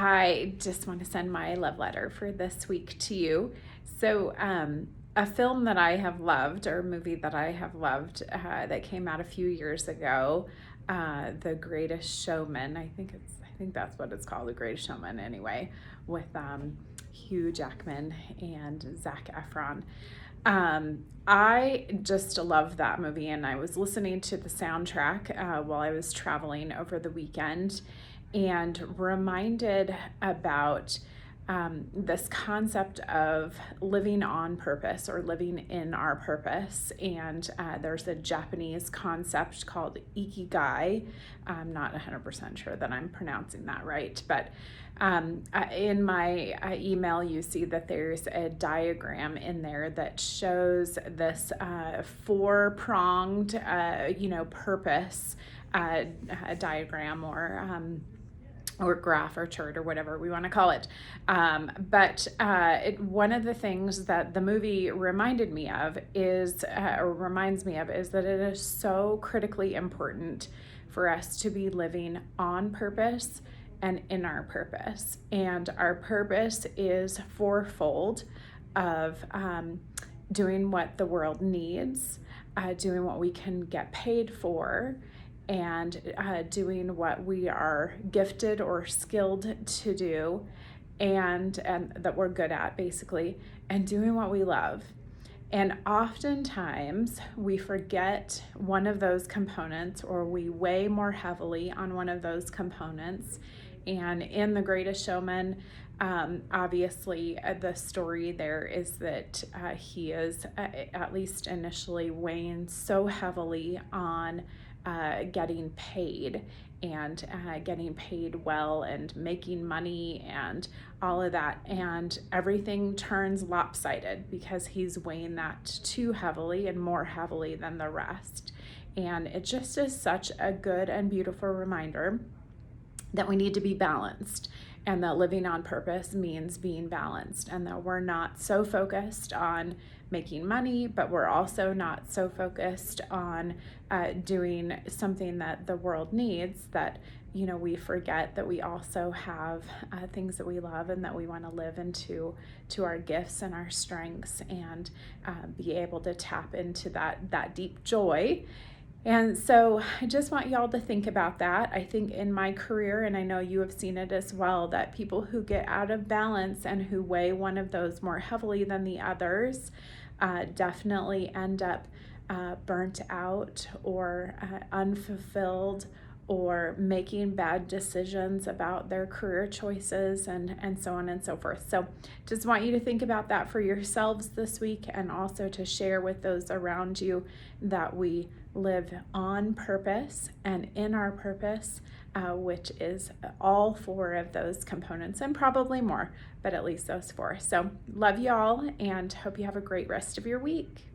I just want to send my love letter for this week to you. So, a film that I have loved, or a movie that I have loved, that came out a few years ago, The Greatest Showman. I think that's what it's called, The Greatest Showman. Anyway, with Hugh Jackman and Zac Efron. I just love that movie, and I was listening to the soundtrack while I was traveling over the weekend, and reminded about this concept of living on purpose or living in our purpose. And there's a Japanese concept called Ikigai. I'm not 100% sure that I'm pronouncing that right, but in my email, you see that there's a diagram in there that shows this four-pronged, purpose diagram, or graph or chart or whatever we want to call it. One of the things that the movie reminded me of is, or reminds me of, is that it is so critically important for us to be living on purpose and in our purpose. And our purpose is fourfold of doing what the world needs, doing what we can get paid for, and doing what we are gifted or skilled to do, and that we're good at, basically, and doing what we love. And oftentimes we forget one of those components, or we weigh more heavily on one of those components. And in The Greatest Showman, obviously the story there is that he is, at least initially, weighing so heavily on getting paid, and getting paid well, and making money, and all of that, and everything turns lopsided because he's weighing that too heavily and more heavily than the rest. And it just is such a good and beautiful reminder that we need to be balanced, and that living on purpose means being balanced, and that we're not so focused on making money, but we're also not so focused on doing something that the world needs, that we forget that we also have things that we love, and that we want to live into our gifts and our strengths, and be able to tap into that deep joy. And so I just want y'all to think about that. I think in my career, and I know you have seen it as well, that people who get out of balance and who weigh one of those more heavily than the others definitely end up burnt out, or unfulfilled, or making bad decisions about their career choices, and so on and so forth. So just want you to think about that for yourselves this week, and also to share with those around you that we live on purpose and in our purpose, which is all four of those components, and probably more, but at least those four. So love you all, and hope you have a great rest of your week.